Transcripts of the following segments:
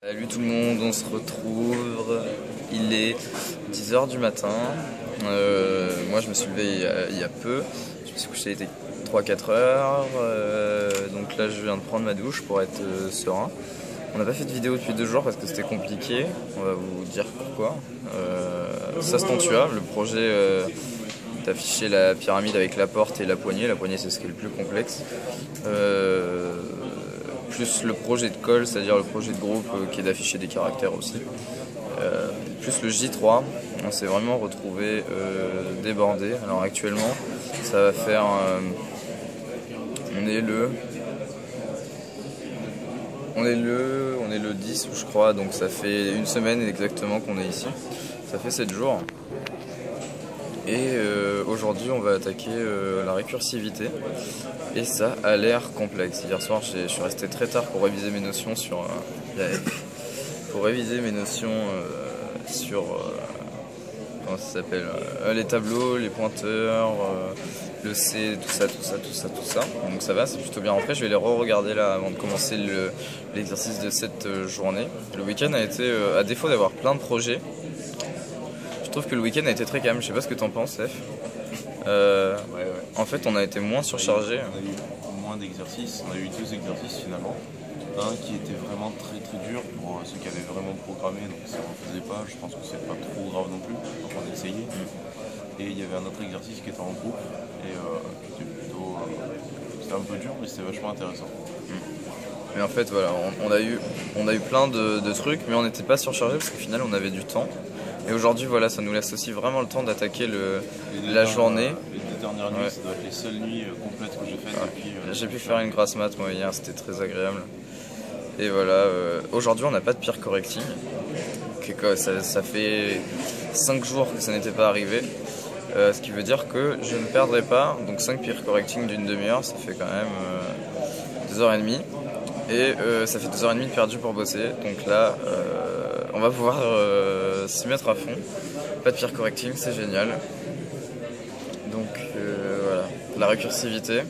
Salut tout le monde, on se retrouve, il est 10 h du matin, moi je me suis levé il y a peu, je me suis couché, il était 3-4 heures, donc là je viens de prendre ma douche pour être serein. On n'a pas fait de vidéo depuis 2 jours parce que c'était compliqué, on va vous dire pourquoi. Sastantua, le projet d'afficher la pyramide avec la porte et la poignée c'est ce qui est le plus complexe. Plus le projet de call, c'est-à-dire le projet de groupe qui est d'afficher des caractères aussi. Plus le J3, on s'est vraiment retrouvé débordé. Alors actuellement, ça va faire... on est le 10 je crois, donc ça fait une semaine exactement qu'on est ici. Ça fait 7 jours. Et aujourd'hui on va attaquer la récursivité et ça a l'air complexe. Hier soir je suis resté très tard pour réviser mes notions sur comment ça s'appelle, les tableaux, les pointeurs, le C, tout ça. Donc ça va, c'est plutôt bien rentré. Je vais les re-regarder là avant de commencer l'exercice de cette journée. Le week-end a été, à défaut d'avoir plein de projets, je trouve que le week-end a été très calme. Je sais pas ce que t'en penses, Steph. Ouais. En fait, on a été moins surchargé. On a eu moins d'exercices. On a eu 2 exercices finalement. Un qui était vraiment très dur pour ceux qui avaient vraiment programmé, donc ça ne faisait pas. Je pense que c'est pas trop grave non plus. Donc on a essayé. Et il y avait un autre exercice qui était en groupe et qui était plutôt. C'était un peu dur, mais c'était vachement intéressant. Mais en fait, voilà, on a eu plein de trucs, mais on n'était pas surchargé parce qu'au final, on avait du temps. Et aujourd'hui, voilà, ça nous laisse aussi vraiment le temps d'attaquer la journée. Les 2 dernières nuits, ça doit être les seules nuits complètes que j'ai faites depuis. J'ai pu faire une grasse mat moi hier, c'était très agréable. Et voilà, aujourd'hui on n'a pas de peer correcting. Ça fait 5 jours que ça n'était pas arrivé. Ce qui veut dire que je ne perdrai pas. Donc 5 peer correcting d'une demi-heure, ça fait quand même 2h30. Et ça fait 2h30 de perdu pour bosser. Donc là, on va pouvoir s'y mettre à fond. Pas de peer correcting, c'est génial. Donc voilà, la récursivité,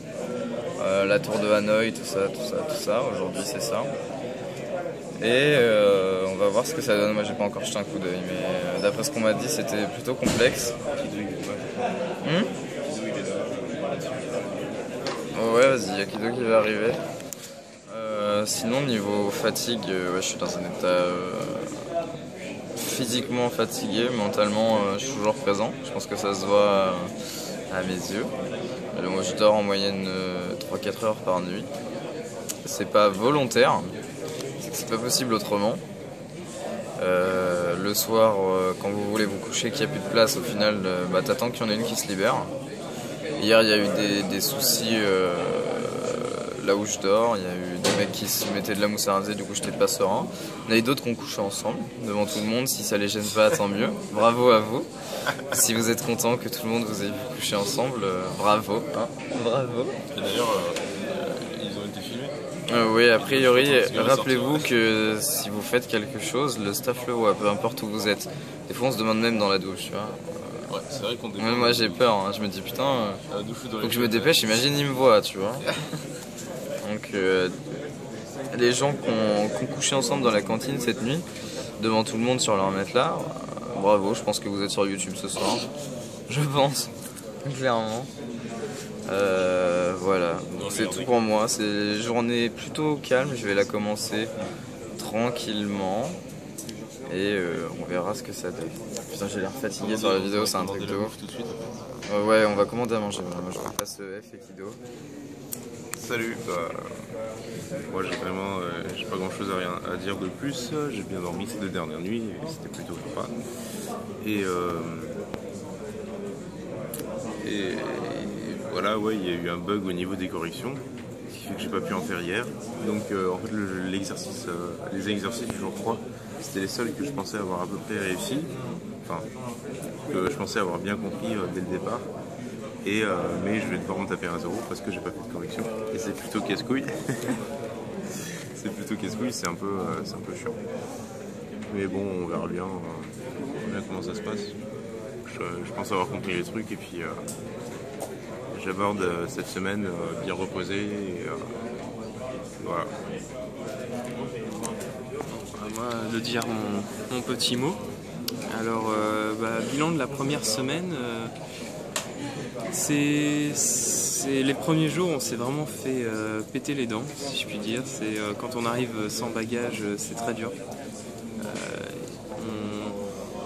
la tour de Hanoï, tout ça. Aujourd'hui c'est ça. Et on va voir ce que ça donne. Moi j'ai pas encore jeté un coup d'œil, mais d'après ce qu'on m'a dit c'était plutôt complexe. Ouais, vas-y, il y a Kido qui va arriver. Sinon niveau fatigue, ouais, je suis dans un état physiquement fatigué, mentalement je suis toujours présent. Je pense que ça se voit à mes yeux. Moi je dors en moyenne 3-4 heures par nuit. C'est pas volontaire, c'est pas possible autrement. Le soir, quand vous voulez vous coucher, qu'il n'y a plus de place, au final, t'attends qu'il y en ait une qui se libère. Hier, il y a eu des soucis là où je dors. Il y a eu des mecs qui se mettaient de la mousse à raser, du coup, j'étais pas serein. Il y en a eu d'autres qui ont couché ensemble, devant tout le monde. Si ça les gêne pas, tant mieux. Bravo à vous. Si vous êtes content que tout le monde vous ait vu coucher ensemble, bravo. Hein, bravo. Et d'ailleurs, ils ont été filmés. Oui, a priori, rappelez-vous que si vous faites quelque chose, le staff le voit, peu importe où vous êtes. Des fois, on se demande même dans la douche, tu vois. Ouais, c'est vrai qu'on Même moi, j'ai peur, hein. Je me dis, putain, faut que je me dépêche, imagine, il me voit, tu vois. Donc, les gens qui ont couché ensemble dans la cantine cette nuit, devant tout le monde sur leur matelas, bravo, je pense que vous êtes sur YouTube ce soir. Je pense, clairement. Voilà, donc c'est tout pour moi. C'est une journée plutôt calme, je vais la commencer tranquillement et on verra ce que ça donne. Putain, j'ai l'air fatigué sur la vidéo, c'est un truc de ouf. Ouais, on va commander à manger. Moi je repasse F et Kido. Salut, moi j'ai vraiment j'ai pas grand chose à dire de plus. J'ai bien dormi ces 2 dernières nuits, c'était plutôt sympa. Et voilà, ouais, il y a eu un bug au niveau des corrections, ce qui fait que j'ai pas pu en faire hier. Donc en fait les exercices du jour 3, c'était les seuls que je pensais avoir à peu près réussi, enfin que je pensais avoir bien compris dès le départ. Mais je vais devoir me taper un 0 parce que j'ai pas fait de correction et c'est plutôt casse-couille. C'est un peu chiant. Mais bon, on verra bien comment ça se passe. Je pense avoir compris les trucs et puis j'aborde cette semaine bien reposée et voilà. moi de dire mon petit mot. Alors, bilan de la première semaine, c'est les premiers jours, on s'est vraiment fait péter les dents, si je puis dire. C'est quand on arrive sans bagage, c'est très dur.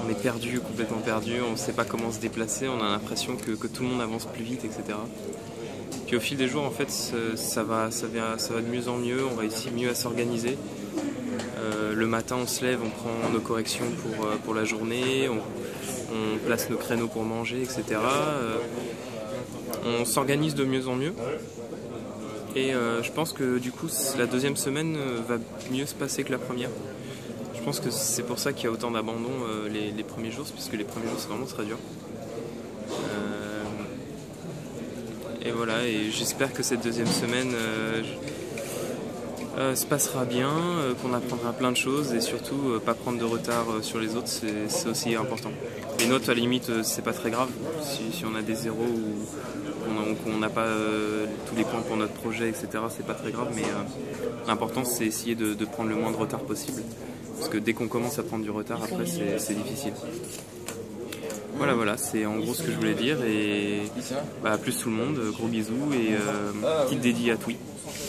On est perdu, complètement perdu, on ne sait pas comment se déplacer, on a l'impression que tout le monde avance plus vite, etc. Puis au fil des jours, en fait, ça va de mieux en mieux, on réussit mieux à s'organiser. Le matin, on se lève, on prend nos corrections pour la journée, on place nos créneaux pour manger, etc. On s'organise de mieux en mieux. Et je pense que du coup, la deuxième semaine va mieux se passer que la première. Je pense que c'est pour ça qu'il y a autant d'abandon les premiers jours, puisque les premiers jours, c'est vraiment très dur. Et voilà, et j'espère que cette deuxième semaine se passera bien, qu'on apprendra plein de choses et surtout pas prendre de retard sur les autres, c'est aussi important. Les notes, à la limite, c'est pas très grave si on a des zéros ou qu'on n'a pas tous les points pour notre projet, etc. C'est pas très grave, mais l'important c'est essayer de prendre le moins de retard possible. Parce que dès qu'on commence à prendre du retard, après c'est difficile. Voilà, c'est en gros ce que je voulais dire. Et à plus tout le monde, gros bisous et petite dédié à Twi.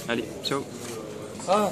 Allez, ciao.